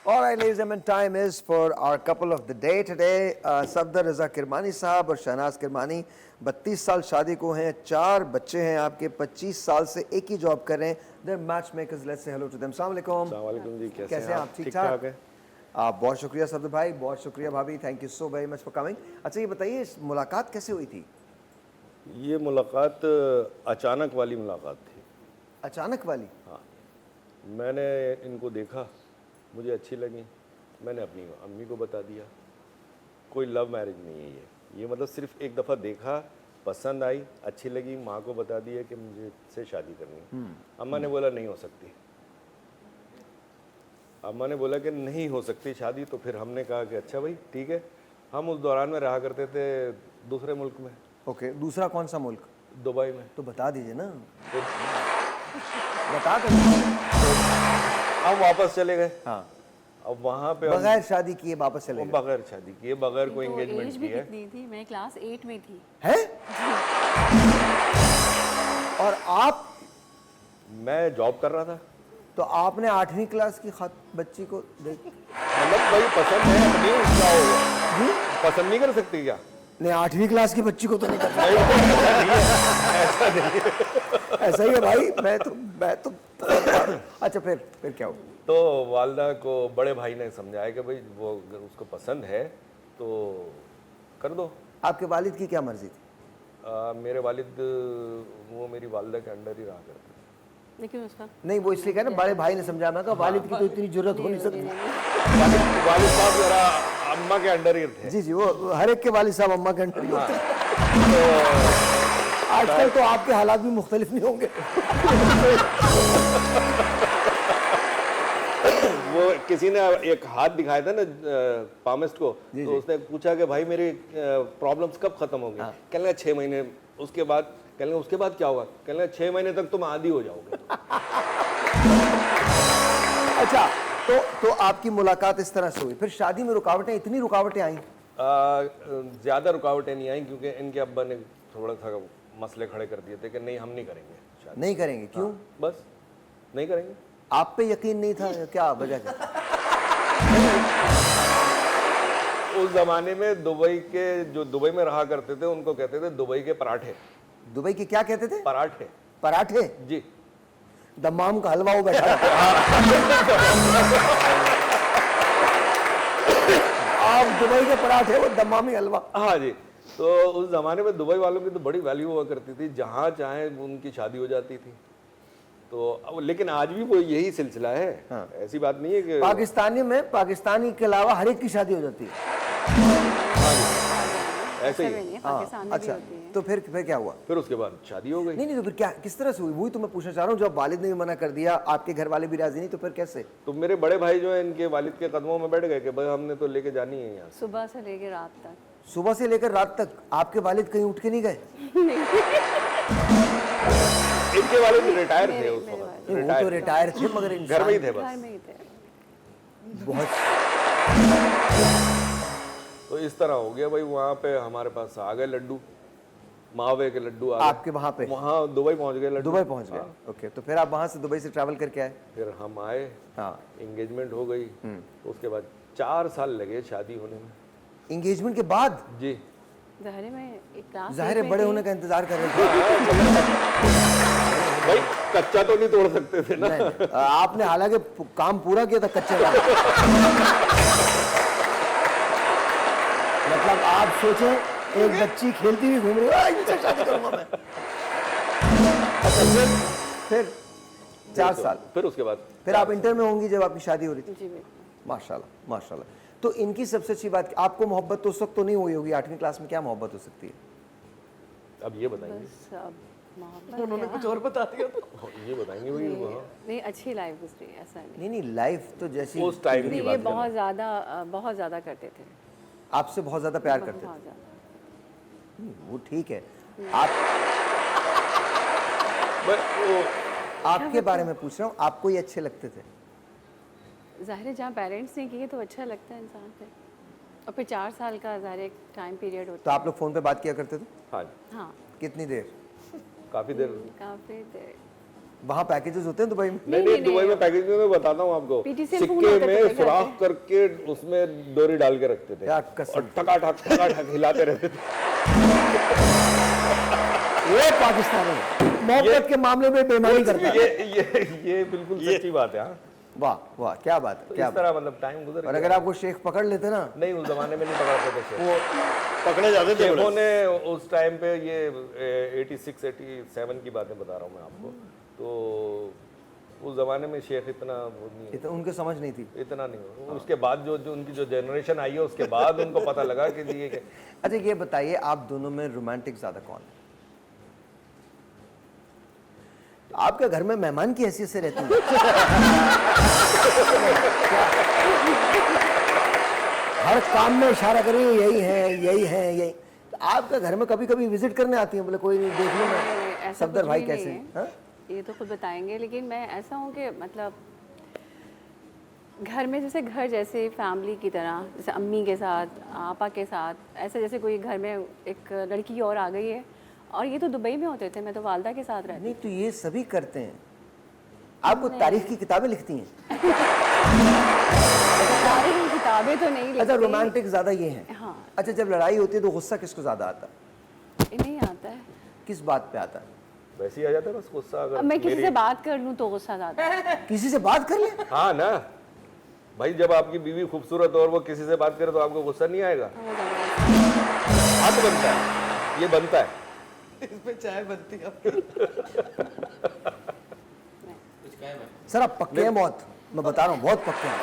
All right, ladies and gentlemen, time is for our couple of the day today. Safdar रजा किरमानी साहब और शहनाज किरमानी 32 साल शादी को हैं, 4 बच्चे हैं आपके, 25 साल से एक ही जॉब कर रहे हैं. They're matchmakers. Let's say hello to them. अस्सलाम वालेकुम. अस्सलाम वालेकुम जी, कैसे हैं आप? ठीक ठाक है. बहुत शुक्रिया सफदर भाई, बहुत शुक्रिया भाभी. Thank you so very much for coming. अच्छा ये बताइए, इस मुलाकात कैसे हुई थी? ये मुलाकात अचानक वाली मुलाकात थी. अचानक वाली? हाँ, मैंने इनको देखा, मुझे अच्छी लगी, मैंने अपनी अम्मी को बता दिया. कोई लव मैरिज नहीं है ये मतलब सिर्फ एक दफ़ा देखा, पसंद आई, अच्छी लगी, माँ को बता दिया कि मुझे इससे शादी करनी है. अम्मा ने बोला नहीं हो सकती. अम्मा ने बोला कि नहीं हो सकती शादी. तो फिर हमने कहा कि अच्छा भाई ठीक है. हम उस दौरान में रहा करते थे दूसरे मुल्क में. ओके, दूसरा कौन सा मुल्क? दुबई में. तो बता दीजिए ना. तो बता दो. हम वापस चले गए. हाँ, अब वहाँ पे बगैर शादी किए वापस चले गए. बगैर शादी किए, बगैर कोई तो एंगेजमेंट एज भी किए. कितनी थी? मैं क्लास 8 में थी. है? और आप? मैं जॉब कर रहा था. तो आपने 8वीं क्लास की बच्ची को देख? मतलब भाई पसंद है अपनी, क्या हो गया? पसंद नहीं कर सकती क्या? नहीं, 8वीं क्लास की बच्ची को तो नहीं करता. नहीं, ऐसा नहीं है. ऐसा ही है भाई. मैं तो अच्छा फिर क्या हुआ? तो वालदा को बड़े भाई ने समझाया कि भाई वो अगर उसको पसंद है तो कर दो. आपके वालिद की क्या मर्जी थी? मेरे वालिद वो मेरी वालदा के अंडर ही रहा करते. लेकिन उसका नहीं, वो इसलिए कहा ना बड़े भाई ने समझा. मैं कहा वालिद की तो इतनी जरूरत हो नहीं सकती. वालिद साहब जरा अम्मा के अंडर ही थे. जी जी, वो हर एक के वालिद साहब अम्मा के अंडर ही होते हैं. आजकल तो आपके हालात भी मुख्तलिफ नहीं होंगे. वो किसी ने एक हाथ दिखाया था ना पामिस्ट को. तो उसने पूछा कि भाई मेरी प्रॉब्लम्स कब खत्म होंगी. कहने लगा 6 महीने. उसके बाद कहने लगा उसके बाद क्या होगा. कहने लगा 6 महीने तक तुम आदी हो जाओगे. अच्छा, तो आपकी मुलाकात इस तरह से हुई. फिर शादी में रुकावटें, इतनी रुकावटें आई? ज्यादा रुकावटें नहीं आई क्योंकि इनके अब्बा ने थोड़ा सा मसले खड़े कर दिए थे कि नहीं हम नहीं करेंगे शादी. नहीं करेंगे? क्यों? बस नहीं करेंगे. आप पे यकीन नहीं था? क्या वजह क्या? उस जमाने में दुबई के जो दुबई में रहा करते थे उनको कहते थे दुबई के पराठे. दुबई के क्या कहते थे? पराठे. पराठे? जी. दमाम का हलवा हो बैठा. आप दुबई के पराठे, वो दमामी हलवा. हाँ जी. तो उस जमाने में दुबई वालों की तो बड़ी वैल्यू हुआ करती थी. जहाँ चाहे उनकी शादी हो जाती थी. तो लेकिन आज भी वो यही सिलसिला है. हाँ. ऐसी बात नहीं है कि पाकिस्तानी में पाकिस्तानी के अलावा हर एक की शादी हो जाती है. ऐसे ही. पाकिस्तान में भी अच्छा, होती है. तो फिर क्या हुआ? फिर उसके बाद शादी हो गई. नहीं, तो फिर क्या, किस तरह से हुई? वही तो मैं पूछना चाह रहा हूँ. जब वालिद ने भी मना कर दिया, आपके घर वाले भी राजी नहीं, तो फिर कैसे? तो मेरे बड़े भाई जो है इनके वालिद के कदमों में बैठ गए कि भाई हमने तो लेके जानी है यहाँ. सुबह से लेकर रात तक. सुबह से लेकर रात तक आपके वालिद कहीं उठ के नहीं गए? इनके वाले भी रिटायर थे उस वक्त. वो तो रिटायर थे मगर घर में ही थे घर बस. में ही थे. बहुत. तो इस तरह हो गया भाई. वहाँ पे हमारे पास आ गए लड्डू, मावे के लड्डू आ गए. आपके वहाँ पे? वहाँ दुबई पहुँच गए लड्डू. दुबई पहुँच गए. ओके, तो फिर आप वहाँ से दुबई से ट्रैवल करके आए? फिर हम आए. हाँ. एंगेजमेंट हो गई. उसके बाद 4 साल लगे शादी होने में. एंगेजमेंट के बाद? जी. ज़ाहिर में एक क्लास जाहिर है बड़े होने का इंतजार कर रहे थे. भाई कच्चा तो नहीं तोड़ सकते थे ना. नहीं, आपने हालांकि काम पूरा किया था कच्चे का. मतलब आप सोचें, एक बच्ची खेलती हुई घूम रही है, इनसे शादी करूंगा मैं. फिर 4 साल. फिर उसके बाद फिर आप इंटर में होंगी जब आपकी शादी हो रही थी. जी बिल्कुल. माशाल्लाह माशाल्लाह. तो इनकी सबसे अच्छी बात, आपको मोहब्बत तो उस वक्त तो नहीं हुई होगी. 8वीं क्लास में क्या मोहब्बत हो सकती है? अब ये बताएंगे. बस अब मोहब्बत उन्होंने कुछ और बता दिया. ये बताएंगे भाई. नहीं, अच्छी लाइफ गुजरी, ऐसा नहीं. नहीं, लाइफ तो जैसी उस टाइम की ये बात बहुत ज़्यादा करते थे. आपसे बहुत ज्यादा प्यार करते बहुत थे. ज़्यादा. वो ठीक है. आप, आपके बारे में पूछ रहा हूँ, आपको ये अच्छे लगते थे? ज़ाहिर है जहाँ पेरेंट्स ने किए तो अच्छा लगता है इंसान पे. और फिर 4 साल का ज़ाहिर एक टाइम पीरियड तो होता है. आप लोग फोन पे बात किया करते थे? हाँ. हाँ, काफी देर. काफ़ी देर. वहाँ पैकेजेस होते हैं दुबई में? नहीं नहीं, दुबई में पैकेज में मैं बताता हूँ आपको, PTCL फोन सिक्के होता है तो में सुराख करके उसमें डोरी डाल के रखते थे क्या कसम। और ठकाठक हिलाते रहते थे। ये पाकिस्तानी मोहब्बत के मामले में बेईमानी करता है। ये बिल्कुल सच्ची बात है। हाँ, वाह वाह, क्या बात है, तो क्या इस बात तरह मतलब टाइम गुजर है। और गया। अगर आपको शेख पकड़ लेते ना, नहीं, उस जमाने में नहीं पकड़ते थे शेख। वो पकड़े जाते थे शेखों ने उस टाइम पे, ये 86 87 की बातें बता रहा हूँ मैं आपको, तो उस जमाने में शेख इतना वो नहीं, उनके समझ नहीं थी। इतना नहीं। उसके बाद जो उनकी जो जनरेशन आई है, उसके बाद उनको पता लगा कि जी ये अच्छा ये बताइए, आप दोनों में रोमांटिक ज्यादा कौन है? आपके घर में मेहमान की हैसियत से रहती है? हर काम में इशारा करें यही है यही है यही। तो आपके घर में कभी कभी विजिट करने आती हैं, बोले कोई नहीं, देख लो मैं ऐसा सफदर कुछ भाई भी कैसे नहीं हैं? है। हाँ? ये तो खुद बताएंगे, लेकिन मैं ऐसा हूँ कि मतलब घर में जैसे घर जैसे फैमिली की तरह, जैसे अम्मी के साथ, आपा के साथ, ऐसे जैसे कोई घर में एक लड़की और आ गई है। और ये तो दुबई में होते थे, मैं तो वालदा के साथ रहती। नहीं तो ये सभी करते हैं। आपको तारीख की किताबें लिखती हैं? तारीख की किताबें तो नहीं अच्छा, लिखती। रोमांटिक ज्यादा ये है। हाँ। अच्छा, जब लड़ाई होती है तो गुस्सा किसको ज्यादा आता है? ये नहीं आता है। किस बात पे आता है? वैसे ही आ जाता है बस गुस्सा। अगर अब मैं किसी मेरी- से बात कर लूँ तो गुस्सा आता है। किसी से बात कर ले? हाँ ना भाई, जब आपकी बीवी खूबसूरत हो और वो किसी से बात करे तो आपको गुस्सा नहीं आएगा? हद बनता है, ये बनता है। इसमें चाय बनती है। सर आप पक्के हैं बहुत, मैं बता रहा हूँ बहुत पक्के हैं।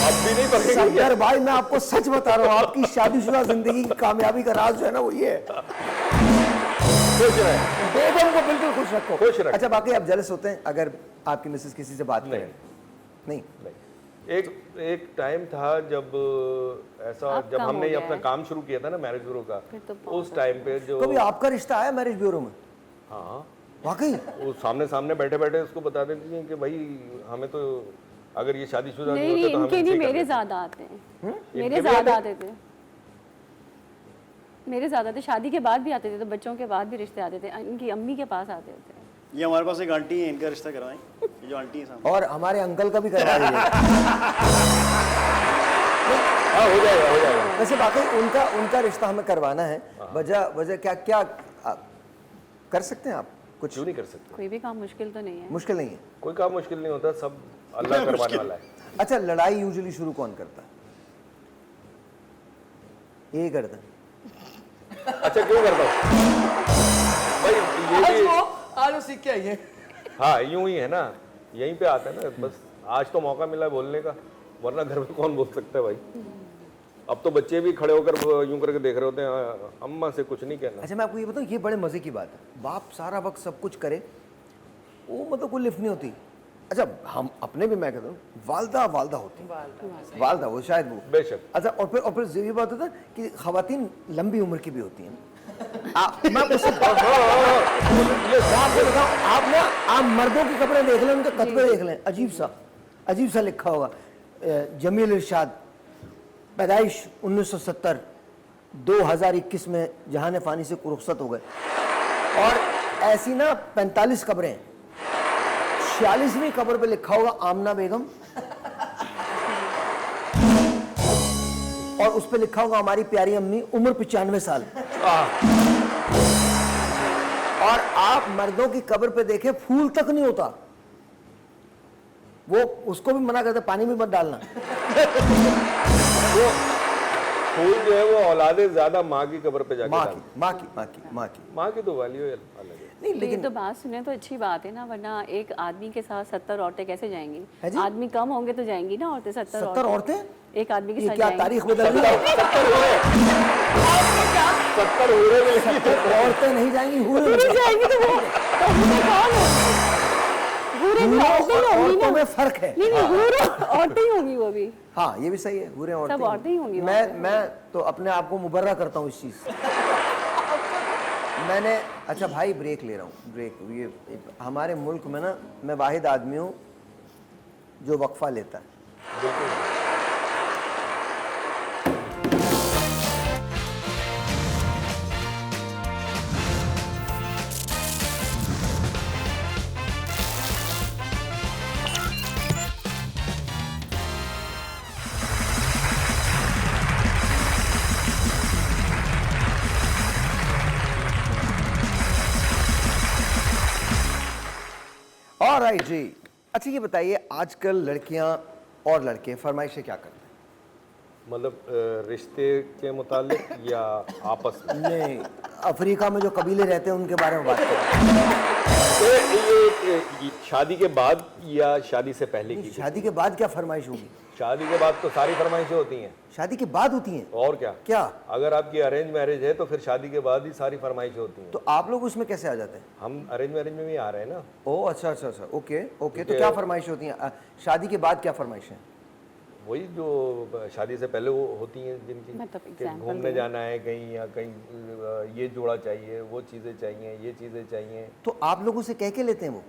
अब भी नहीं पकेंगे। सफदर भाई मैं आपको सच बता रहा हूँ, आपकी शादीशुदा जिंदगी की कामयाबी का राज जो है ना वो ये है। खुश रहे। बेगम को बिल्कुल खुश रखो। खुश रखो। अच्छा, बाकी आप जेलस होते हैं अगर आपकी मिसेस किसी से बात करे? नहीं। एक टाइम था जब ऐसा, अब जब कम हमने हो ये गया अपना है। काम शुरू किया था ना मैरिज ब्यूरो का, फिर तो बहुत उस टाइम पे जो कभी आपका रिश्ता आया मैरिज ब्यूरो में? हाँ, वाकई? वो सामने सामने बैठे बैठे उसको बता देती हैं कि भाई हमें तो अगर ये शादीशुदा नहीं नहीं होते तो हम इनके इनसे नहीं, ही कर मेरे लेते। ज्यादा आते हैं। मेरे इनके भी ज्यादा आते आते थे, मेरे ज्यादा थे। शादी के बाद भी आते थे, तो बच्चों के बाद भी रिश्ते आते थे। इनकी अम्मी के पास आते थे। ये हमारे पास एक आंटी है, इनका रिश्ता करवाएं। ये जो आंटी है सामने। और हमारे अंकल का भी करवा दीजिए। हाँ, हो जाएगा हो जाएगा। वैसे बाकी उनका रिश्ता हमें करवाना है। वजह क्या क्या कर सकते हैं आप कुछ? क्यों नहीं कर सकते? कोई भी काम मुश्किल तो नहीं है। मुश्किल नहीं है। कोई काम मुश्किल नहीं होता, सब अल्लाह करवाने वाला है। अच्छा, लड़ाई यूजुअली शुरू कौन करता है? यही करता है। अच्छा, क्यों करता हूँ भाई? ये भी आज वो सीख के आई है। हाँ, यूं ही है ना, यहीं पे आता है ना। बस आज तो मौका मिला बोलने का, वरना घर में कौन बोल सकता है भाई? अब तो बच्चे भी खड़े होकर यूं करके देख रहे होते हैं, अम्मा से कुछ नहीं कहना। अच्छा, मैं आपको ये बताऊं, ये बड़े मजे की बात है। बाप सारा वक्त सब कुछ करे, वो मतलब कोई लिफ्ट नहीं होती। अच्छा, हम अपने भी, मैं कहता हूँ वालदा होती है। वालदा वो शायद वो। बेशक। अच्छा, और फिर ये बात होता है कि खवातीन लंबी उम्र की भी होती हैं। मैं आपको बताऊं, आप ना आप मर्दों के कपड़े देख लें, उनके कतबे देख लें, अजीब सा लिखा होगा, जमील इरशाद, पैदाइश 1970, 2021 में जहान फानी से रुखसत हो गए। और ऐसी ना 45 कब्रें हैं। 46वीं कब्र पे लिखा होगा आमना बेगम, और उस पे लिखा होगा हमारी प्यारी अम्मी, उम्र 95 साल। और आप मर्दों की कब्र पे देखें, फूल तक नहीं होता। वो उसको भी मना करते, पानी में मत डालना। वो फूल जो है वो औलादे ज्यादा माँ की कब्र पे जाके डालते। माँ की तो वैल्यू अलग है। नहीं, लेकिन लेकिन तो बात सुने तो अच्छी बात है ना, वरना एक आदमी के साथ 70 औरतें कैसे है जाएंगी? जी? आदमी कम होंगे तो जाएंगी ना औरतें। 70 70 औरतें एक आदमी के ये साथ क्या जाएंगी। तारीख बदल रही है? 70 हो रहे हैं, 70 औरतें नहीं जाएंगी, हूरें जाएंगी तो वो तो हूरें कौन होंगी? हूरें भी औरतें ही होंगी औरतों ना। में फर्क है। नहीं हूरें औरतें ही होंगी वो भी। हाँ, ये भी सही है, हूरें औरतें सब औरतें ही होंगी मैं तो अपने आप को मुबर्रा करता हूँ इस चीज से। मैंने, अच्छा भाई ब्रेक ले रहा हूँ, ब्रेक। ये हमारे मुल्क में ना मैं वाहिद आदमी हूँ जो वक्फा लेता है। ऑलराइट जी। अच्छा ये बताइए आजकल लड़कियां और लड़के फरमाइशें क्या करते मतलब रिश्ते के मुतालिक या आपस में? हैं? नहीं, अफ्रीका में जो कबीले रहते हैं उनके बारे में बात करें। तो ये शादी के बाद या शादी से पहले की? शादी के बाद क्या फरमाइश होगी? शादी के बाद तो सारी फरमाइशें होती हैं। शादी के बाद होती हैं? और क्या? क्या? अगर आपकी अरेंज मैरिज है तो फिर शादी के बाद ही सारी फरमाइशें होती हैं। तो आप लोग उसमें कैसे आ जाते हैं? हम अरेंज मैरिज में भी आ रहे हैं ना। ओह अच्छा अच्छा अच्छा, ओके ओके। तो क्या फरमाइशें होती हैं? शादी के बाद क्या फरमाइशें? वही जो शादी से पहले वो होती हैं जिनकी मतलब कि example घूमने जाना है कहीं या कहीं, ये जोड़ा चाहिए, वो चीज़ें चाहिए, ये चीज़ें चाहिए। तो आप लोगों से कह के लेते हैं वो?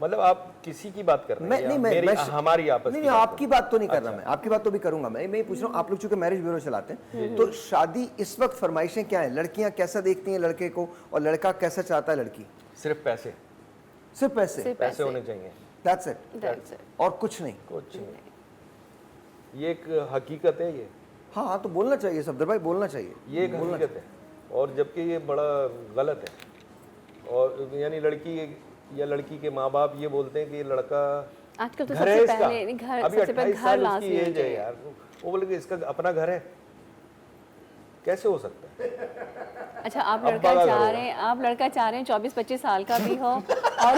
मतलब आप किसी की बात कर रहे मैं हैं या नहीं मेरी मैं हमारी आपस नहीं की नहीं बात आपकी बात तो नहीं कर रहा मैं, आपकी बात तो भी करूंगा मैं ये पूछ रहा हूँ आप लोग चूंकि मैरिज ब्यूरो चलाते हैं तो शादी इस वक्त फरमाइशें क्या है? लड़कियां कैसा देखती हैं लड़के को और लड़का कैसा चाहता है लड़की? सिर्फ पैसे सिर्फ पैसे? सिर्फ पैसे होने चाहिए, दैट्स इट? That's it. और कुछ नहीं? कुछ नहीं। ये एक हकीकत है ये हाँ हाँ तो बोलना चाहिए सफदर भाई, बोलना चाहिए। ये एक हकीकत है और जबकि ये बड़ा गलत है। और यानी लड़की या लड़की के माँ बाप ये बोलते हैं कि ये लड़का आजकल तो घर है सबसे इसका, पहले नहीं, घर अभी सबसे पहले 28 घर साल लास्ट उसकी एज है यार, वो बोले कि इसका अपना घर है, कैसे हो सकता है? अच्छा आप अब लड़का बड़ा चाह करो। रहे हैं, आप लड़का चाह रहे हैं 24-25 साल का भी हो और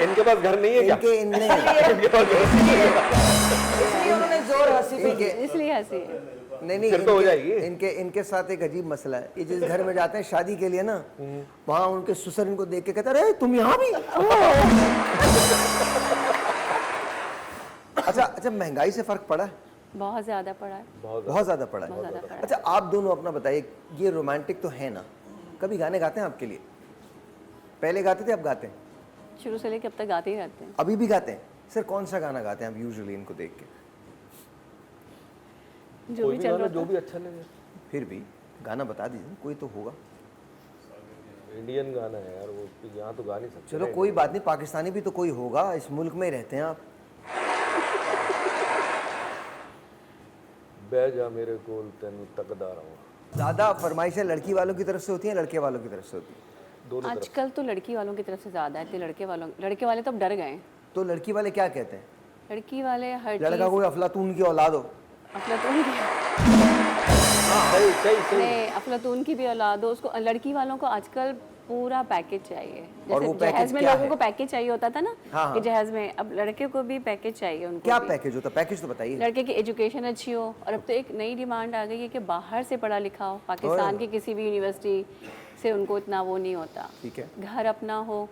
इनके पास घर नहीं है क्या? इनके इनने इनके पास घर नहीं है। उन्होंने जोर हंसी पे किया। इसलिए हंसी है। नहीं नहीं फिर तो हो जाएगी। इनके साथ एक अजीब मसला है। ये जिस घर में जाते हैं शादी के लिए ना, वहाँ उनके ससुर इनको देख के कहते हैं अरे तुम यहाँ भी? अच्छा अच्छा, महंगाई से फर्क पड़ा है? बहुत ज़्यादा पड़ा है। बहुत ज्यादा पड़ा बहुत है। ज़्यादा पड़ा है। अच्छा आप दोनों अपना बताइए, ये रोमांटिक तो है ना, कभी गाने गाते हैं आपके लिए? पहले गाते थे, अब गाते हैं? शुरू से लेकर अब तक गाते ही रहते हैं। अभी भी गाते हैं? सर कौन सा गाना गाते हैं आप यूजुअली इनको देख के? जो कोई भी भी चल गाना रहा जो था। भी अच्छा लगे। फिर भी गाना बता दीजिए, कोई तो होगा। इंडियन गाना है यार, वो यहाँ तो गा नहीं सकते। चलो कोई बात नहीं, पाकिस्तानी भी तो कोई होगा, इस मुल्क में ही रहते हैं आप। बह जा मेरे कोल तेन तकदा रहा। ज़्यादा फरमाइशें लड़की वालों की तरफ से होती हैं लड़के वालों की तरफ से होती हैं? दोनों तरफ। आजकल तो लड़की वालों की तरफ से ज़्यादा है, लड़के वाले तो अब डर गए हैं। तो लड़की वाले क्या कहते हैं? लड़की वाले हर लड़का चीज़ कोई अफलातून की औलाद हो? अफलातून की सही सही सही। नहीं, अफलातून की भी औलाद हो, उसको लड़की वालों को आजकल पूरा पैकेज चाहिए। और वो जैसे पैकेज जहेज में क्या लोगों है? को पैकेज चाहिए होता था ना हाँ, कि हाँ। जहेज में, अब लड़के को भी पैकेज चाहिए उनको क्या भी। पैकेज होता है? पैकेज तो बताइए। लड़के की एजुकेशन अच्छी हो, और अब तो एक नई डिमांड आ गई है कि बाहर से पढ़ा लिखा हो, पाकिस्तान की किसी भी यूनिवर्सिटी से उनको इतना वो नहीं होता। ठीक है। घर अपना हो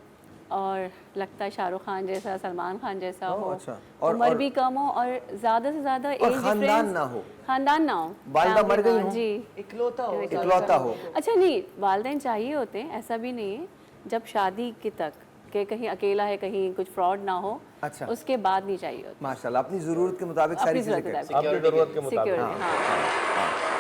और लगता है शाहरुख खान जैसा, सलमान खान जैसा ओह, हो, अच्छा। उम्र भी कम हो और ज़्यादा से ज़्यादा और एज खानदान डिफरेंस, ना हो, खानदान ना हो, वालिदा family मर गई ना, हो। जी इकलौता हो इकलौता हो। अच्छा नहीं, वालिदैन चाहिए होते हैं, ऐसा भी नहीं है। जब शादी के तक के कहीं अकेला है, कहीं कुछ फ्रॉड ना हो, अच्छा। उसके बाद नहीं चाहिए होता। माशाल्लाह, अपनी ज़रूरत के मुताबिक सारी अपनी चीज़ें ज़रूरत के करते हैं। मुताबिक आपकी जरूरत के मुताबिक। सिक्योरिटी, हाँ।